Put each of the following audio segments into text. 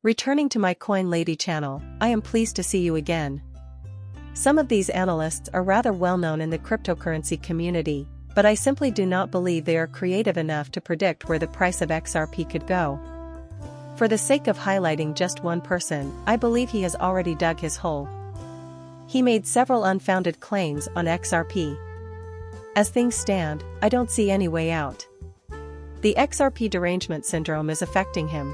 Returning to my Coin Lady channel, I am pleased to see you again. Some of these analysts are rather well known in the cryptocurrency community, but I simply do not believe they are creative enough to predict where the price of XRP could go. For the sake of highlighting just one person, I believe he has already dug his hole. He made several unfounded claims on XRP. As things stand, I don't see any way out. The XRP derangement syndrome is affecting him.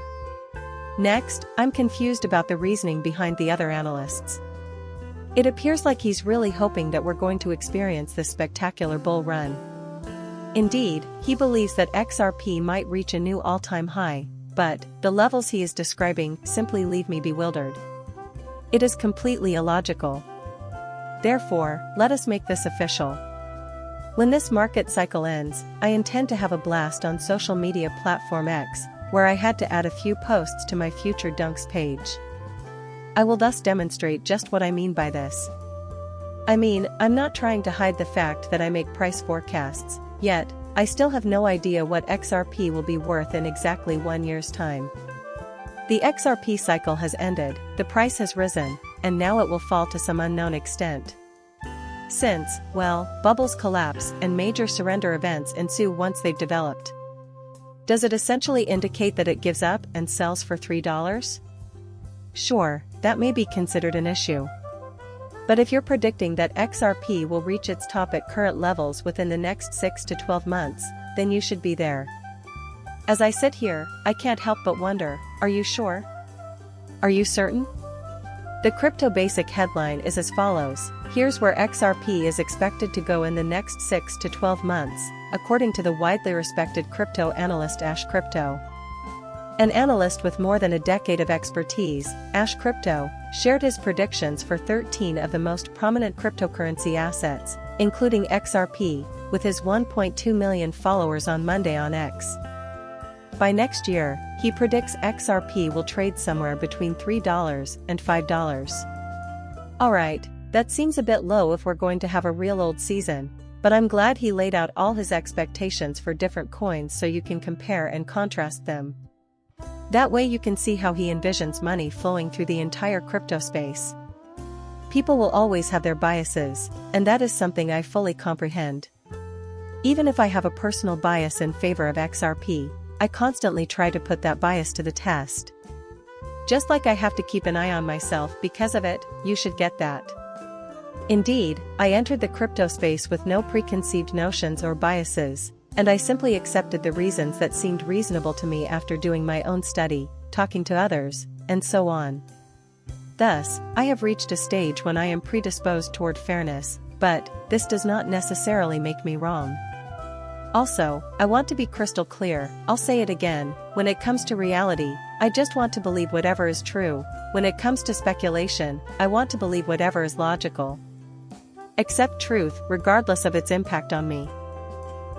Next, I'm confused about the reasoning behind the other analysts. It appears like he's really hoping that we're going to experience this spectacular bull run. Indeed, he believes that XRP might reach a new all-time high, but the levels he is describing simply leave me bewildered. It is completely illogical. Therefore, let us make this official. When this market cycle ends, I intend to have a blast on social media platform X, where I had to add a few posts to my future Dunks page. I will thus demonstrate just what I mean by this. I mean, I'm not trying to hide the fact that I make price forecasts, yet, I still have no idea what XRP will be worth in exactly 1 year's time. The XRP cycle has ended, the price has risen, and now it will fall to some unknown extent. Since, well, bubbles collapse and major surrender events ensue once they've developed. Does it essentially indicate that it gives up and sells for $3? Sure, that may be considered an issue. But if you're predicting that XRP will reach its top at current levels within the next 6 to 12 months, then you should be there. As I sit here, I can't help but wonder, are you sure? Are you certain? The Crypto Basic headline is as follows: here's where XRP is expected to go in the next 6 to 12 months, according to the widely respected crypto analyst Ash Crypto. An analyst with more than a decade of expertise, Ash Crypto, shared his predictions for 13 of the most prominent cryptocurrency assets, including XRP, with his 1.2 million followers on Monday on X. By next year, he predicts XRP will trade somewhere between $3 and $5. Alright, that seems a bit low if we're going to have a real old season, but I'm glad he laid out all his expectations for different coins so you can compare and contrast them. That way you can see how he envisions money flowing through the entire crypto space. People will always have their biases, and that is something I fully comprehend. Even if I have a personal bias in favor of XRP, I constantly try to put that bias to the test. Just like I have to keep an eye on myself because of it, you should get that. Indeed, I entered the crypto space with no preconceived notions or biases, and I simply accepted the reasons that seemed reasonable to me after doing my own study, talking to others, and so on. Thus, I have reached a stage when I am predisposed toward fairness, but this does not necessarily make me wrong. Also, I want to be crystal clear, I'll say it again, when it comes to reality, I just want to believe whatever is true. When it comes to speculation, I want to believe whatever is logical. Accept truth, regardless of its impact on me.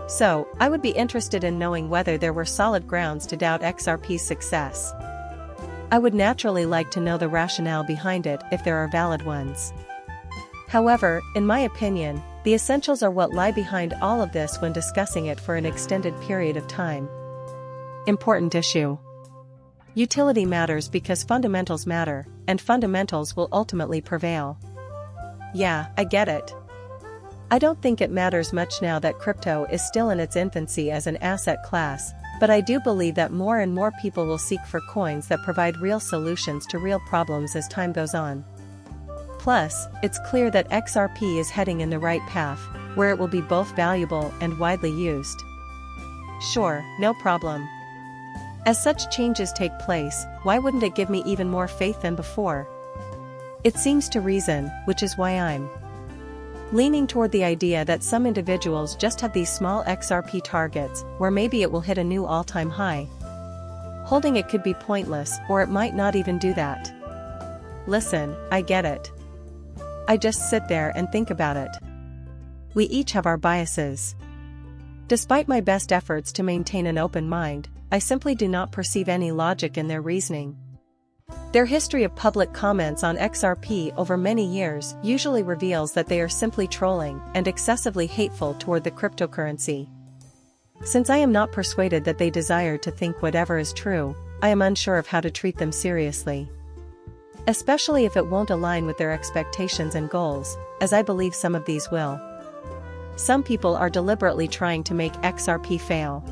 So, I would be interested in knowing whether there were solid grounds to doubt XRP's success. I would naturally like to know the rationale behind it if there are valid ones. However, in my opinion, the essentials are what lie behind all of this when discussing it for an extended period of time. Important issue. Utility matters because fundamentals matter, and fundamentals will ultimately prevail. Yeah, I get it. I don't think it matters much now that crypto is still in its infancy as an asset class, but I do believe that more and more people will seek for coins that provide real solutions to real problems as time goes on. Plus, it's clear that XRP is heading in the right path, where it will be both valuable and widely used. Sure, no problem. As such changes take place, why wouldn't it give me even more faith than before? It seems to reason, which is why I'm leaning toward the idea that some individuals just have these small XRP targets, where maybe it will hit a new all-time high. Holding it could be pointless, or it might not even do that. Listen, I get it. I just sit there and think about it. We each have our biases. Despite my best efforts to maintain an open mind, I simply do not perceive any logic in their reasoning. Their history of public comments on XRP over many years usually reveals that they are simply trolling and excessively hateful toward the cryptocurrency. Since I am not persuaded that they desire to think whatever is true, I am unsure of how to treat them seriously. Especially if it won't align with their expectations and goals, as I believe some of these will. Some people are deliberately trying to make XRP fail.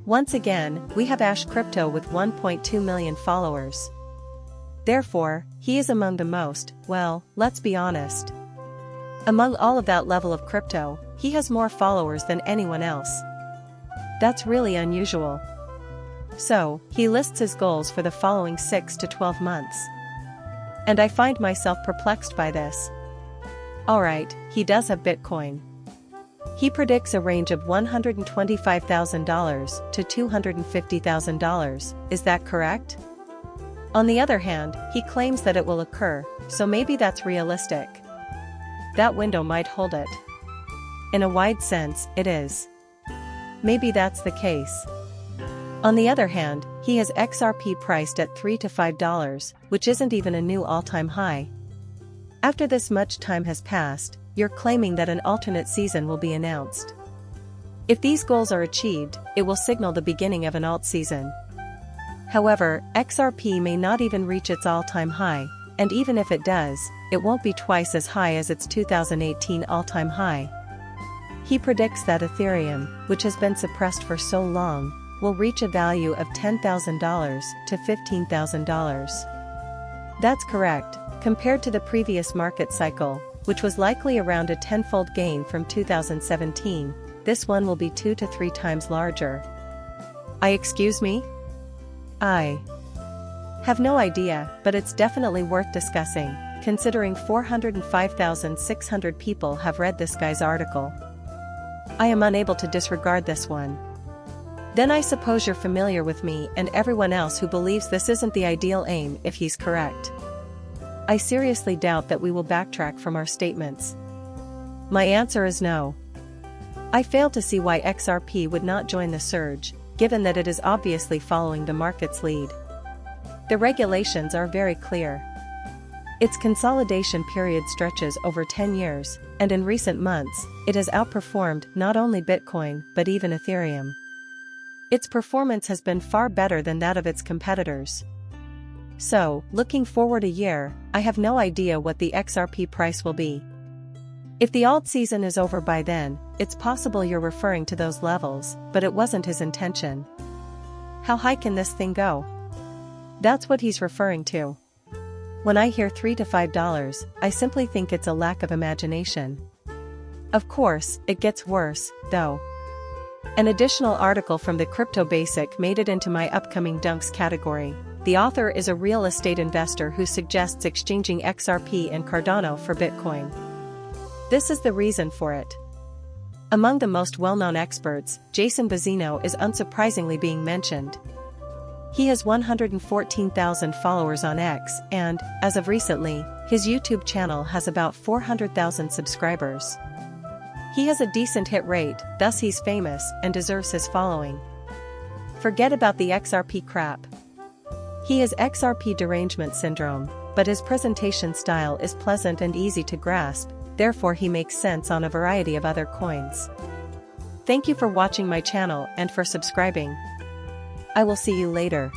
Once again, we have Ash Crypto with 1.2 million followers. Therefore, he is among the most, well, let's be honest. Among all of that level of crypto, he has more followers than anyone else. That's really unusual. So, he lists his goals for the following 6 to 12 months. And I find myself perplexed by this. Alright, he does have Bitcoin. He predicts a range of $125,000 to $250,000, is that correct? On the other hand, he claims that it will occur, so maybe that's realistic. That window might hold it. In a wide sense, it is. Maybe that's the case. On the other hand, he has XRP priced at $3 to $5, which isn't even a new all-time high. After this much time has passed, you're claiming that an alternate season will be announced. If these goals are achieved, it will signal the beginning of an alt season. However, XRP may not even reach its all-time high, and even if it does, it won't be twice as high as its 2018 all-time high. He predicts that Ethereum, which has been suppressed for so long, will reach a value of $10,000 to $15,000. That's correct, compared to the previous market cycle, which was likely around a tenfold gain from 2017, this one will be 2 to 3 times larger. Excuse me? I have no idea, but it's definitely worth discussing, considering 405,600 people have read this guy's article. I am unable to disregard this one. Then I suppose you're familiar with me and everyone else who believes this isn't the ideal aim if he's correct. I seriously doubt that we will backtrack from our statements. My answer is no. I fail to see why XRP would not join the surge, given that it is obviously following the market's lead. The regulations are very clear. Its consolidation period stretches over 10 years, and in recent months, it has outperformed not only Bitcoin but even Ethereum. Its performance has been far better than that of its competitors. So, looking forward a year, I have no idea what the XRP price will be. If the alt season is over by then, it's possible you're referring to those levels, but it wasn't his intention. How high can this thing go? That's what he's referring to. When I hear $3 to $5, I simply think it's a lack of imagination. Of course, it gets worse, though. An additional article from the Crypto Basic made it into my upcoming Dunks category. The author is a real estate investor who suggests exchanging XRP and Cardano for Bitcoin. This is the reason for it. Among the most well-known experts, Jason Bazzino is unsurprisingly being mentioned. He has 114,000 followers on X and, as of recently, his YouTube channel has about 400,000 subscribers. He has a decent hit rate, thus he's famous and deserves his following. Forget about the XRP crap. He has XRP derangement syndrome, but his presentation style is pleasant and easy to grasp, therefore he makes sense on a variety of other coins. Thank you for watching my channel and for subscribing. I will see you later.